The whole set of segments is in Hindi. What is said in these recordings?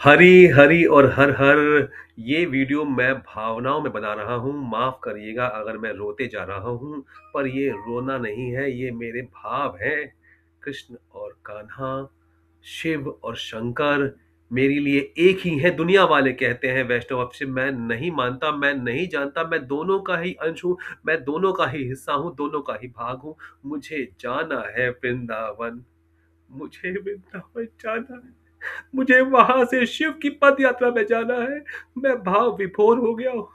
हरी, हरी और हर हर। ये वीडियो मैं भावनाओं में बना रहा हूँ, माफ़ करिएगा अगर मैं रोते जा रहा हूँ, पर ये रोना नहीं है, ये मेरे भाव हैं। कृष्ण और कान्हा, शिव और शंकर मेरे लिए एक ही हैं। दुनिया वाले कहते हैं वैष्णव अब शिव, मैं नहीं मानता, मैं नहीं जानता, मैं दोनों का ही अंश हूँ, मैं दोनों का ही हिस्सा हूँ, दोनों का ही भाग हूँ। मुझे जाना है वृंदावन, मुझे वृंदावन जाना है। मुझे वहां से शिव की पद यात्रा में जाना है। मैं भाव विभोर हो गया हूँ।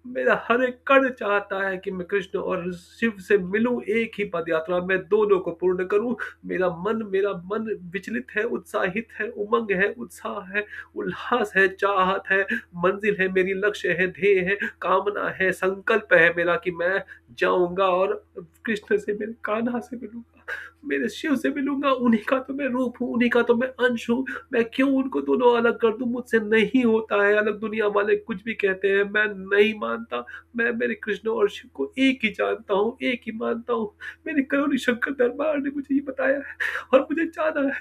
मेरा हर एक कण चाहता है कि मैं कृष्ण और शिव से मिलूं एक ही पद यात्रा में, दोनों को पूर्ण करूं। मेरा मन विचलित है, उत्साहित है, उमंग है, उत्साह है, उल्लास है, चाहत है, मंजिल है मेरी, लक्ष्य है, ध्येय है, कामना है, संकल्प है मेरा कि मैं जाऊंगा और कृष्ण से, मेरे कान्हा से मिलूंगा, मेरे शिव से मिलूंगा। उन्हीं का तो मैं रूप हूँ, उन्हीं का तो मैं अंश हूँ। मैं क्यों उनको दोनों अलग कर दूं? मुझसे नहीं होता है अलग। दुनिया वाले कुछ भी कहते हैं, मैं नहीं मानता। मैं मेरे कृष्ण और शिव को एक ही जानता हूँ, एक ही मानता हूँ। मेरे करोली शंकर दरबार ने मुझे ये बताया है और मुझे जाना है।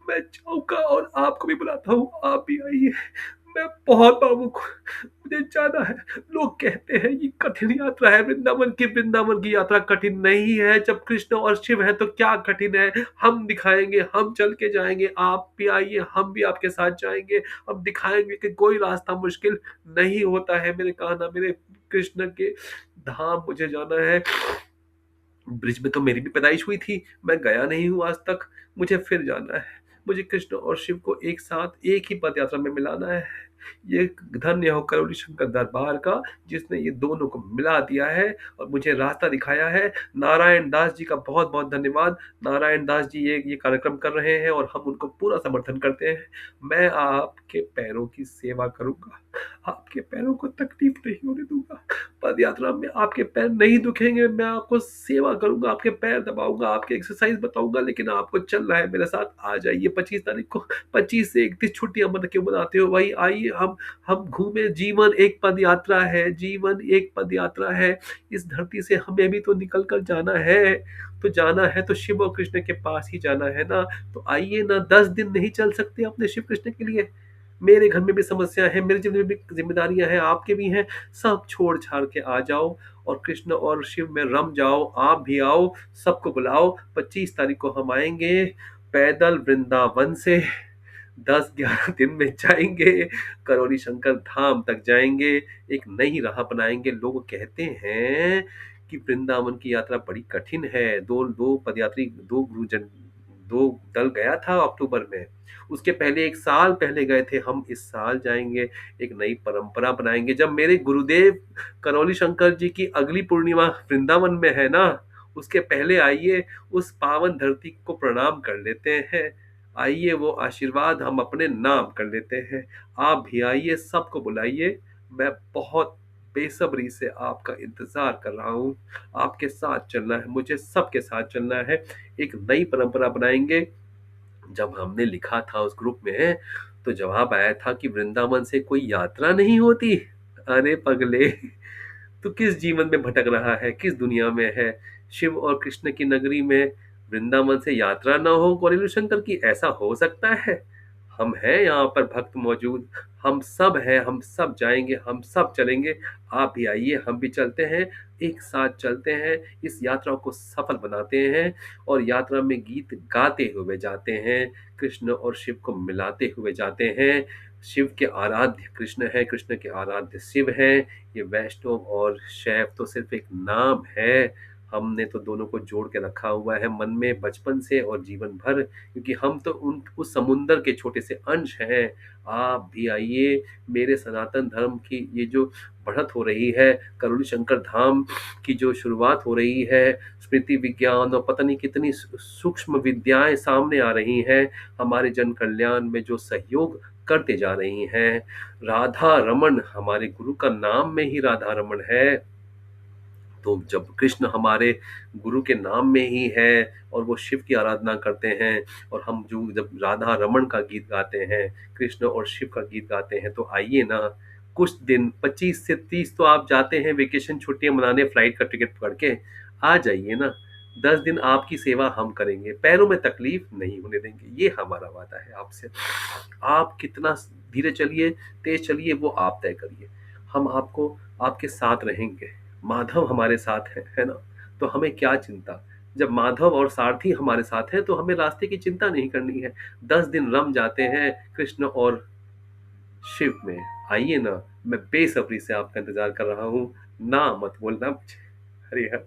मैं जाऊंगा और आपको भी बुलाता हूँ, आप भी आइए। मैं बहुत भावुक हूँ, मुझे जाना है। लोग कहते हैं ये कठिन यात्रा है वृंदावन की यात्रा कठिन नहीं है। जब कृष्ण और शिव है तो क्या कठिन है? हम दिखाएंगे, हम चल के जाएंगे, आप भी आइए, हम भी आपके साथ जाएंगे। हम दिखाएंगे कि कोई रास्ता मुश्किल नहीं होता है। मेरे कान्हा, मेरे कृष्ण के धाम मुझे जाना है। ब्रिज में तो मेरी भी पैदाइश हुई थी, मैं गया नहीं हूँ आज तक। मुझे फिर जाना है। मुझे कृष्ण और शिव को एक साथ एक ही पद यात्रा में मिलाना है। ये धन्य हो करोली शंकर दरबार का, जिसने ये दोनों को मिला दिया है और मुझे रास्ता दिखाया है। नारायण दास जी का बहुत बहुत धन्यवाद। नारायण दास जी ये कार्यक्रम कर रहे हैं और हम उनको पूरा समर्थन करते हैं। मैं आपके पैरों की सेवा करूंगा, आपके पैरों को तकलीफ नहीं होने दूंगा। पद यात्रा में आपके पैर नहीं दुखेंगे, मैं आपको सेवा करूंगा, आपके पैर दबाऊंगा, आपके एक्सरसाइज बताऊंगा, लेकिन आपको चलना है मेरे साथ। आ जाइए 25 तारीख को। 25 से 31 छुट्टियां मत क्यों बनाते हो भाई? आइए, हम घूमे। जीवन एक पद यात्रा है, जीवन एक पद यात्रा है। इस धरती से हमें भी तो निकल कर जाना है। तो जाना है तो शिव और कृष्ण के पास ही जाना है ना। तो आइए ना। 10 दिन नहीं चल सकते अपने शिव कृष्ण के लिए? मेरे घर में भी समस्या है, मेरे जीवन में भी जिम्मेदारियां हैं, आपके भी हैं। सब छोड़ छाड़ के आ जाओ और कृष्ण और शिव में रम जाओ। आप भी आओ, सबको बुलाओ। 25 तारीख को हम आएंगे पैदल वृंदावन से। 10-11 दिन में जाएंगे, करौली शंकर धाम तक जाएंगे। एक नई राह बनाएंगे। लोग कहते हैं कि वृंदावन की यात्रा बड़ी कठिन है। दो दो पदयात्री, दो गुरुजन, दो दल गया था अक्टूबर में। उसके पहले 1 साल पहले गए थे। हम इस साल जाएंगे, एक नई परंपरा बनाएंगे। जब मेरे गुरुदेव करौली शंकर जी की अगली पूर्णिमा वृंदावन में है ना, उसके पहले आइए, उस पावन धरती को प्रणाम कर लेते हैं। आइए, वो आशीर्वाद हम अपने नाम कर लेते हैं। आप भी आइए, सबको बुलाइए। मैं बहुत बेसब्री से आपका इंतजार कर रहा हूँ। आपके साथ चलना है, मुझे सबके साथ चलना है। एक नई परंपरा बनाएंगे। जब हमने लिखा था उस ग्रुप में, तो जवाब आया था कि वृंदावन से कोई यात्रा नहीं होती। अरे पगले, तू किस जीवन में भटक रहा है, किस दुनिया में है? शिव और कृष्ण की नगरी में वृंदावन से यात्रा ना हो कौरेलु शंकर की? ऐसा हो सकता है? हम हैं यहाँ पर भक्त मौजूद। हम सब हैं, हम सब जाएंगे, हम सब चलेंगे। आप भी आइए, हम भी चलते हैं। एक साथ चलते हैं, इस यात्रा को सफल बनाते हैं और यात्रा में गीत गाते हुए जाते हैं। कृष्ण और शिव को मिलाते हुए जाते हैं। शिव के आराध्य कृष्ण है, कृष्ण के आराध्य शिव हैं। ये वैष्णव और शैव तो सिर्फ एक नाम है। हमने तो दोनों को जोड़ के रखा हुआ है मन में, बचपन से और जीवन भर, क्योंकि हम तो उन उस समुंदर के छोटे से अंश हैं। आप भी आइए। मेरे सनातन धर्म की ये जो बढ़त हो रही है, करोली शंकर धाम की जो शुरुआत हो रही है, स्मृति विज्ञान और पता नहीं कितनी सूक्ष्म विद्याएं सामने आ रही हैं, हमारे जन कल्याण में जो सहयोग करते जा रही हैं। राधा रमन, हमारे गुरु का नाम में ही राधा रमन है। तो जब कृष्ण हमारे गुरु के नाम में ही है और वो शिव की आराधना करते हैं, और हम जो जब राधा रमन का गीत गाते हैं, कृष्ण और शिव का गीत गाते हैं, तो आइए ना। कुछ दिन 25 से 30 तो आप जाते हैं वेकेशन, छुट्टियां मनाने, फ्लाइट का टिकट पकड़ के। आ जाइए ना। 10 दिन आपकी सेवा हम करेंगे, पैरों में तकलीफ नहीं होने देंगे, ये हमारा वादा है आपसे। आप कितना धीरे चलिए, तेज़ चलिए वो आप तय करिए। हम आपको आपके साथ रहेंगे। माधव हमारे साथ है ना? तो हमें क्या चिंता? जब माधव और सारथी हमारे साथ हैं तो हमें रास्ते की चिंता नहीं करनी है। 10 दिन रम जाते हैं कृष्ण और शिव में। आइए ना, मैं बेसब्री से आपका इंतज़ार कर रहा हूँ। ना मत बोलना मुझे। हरि हर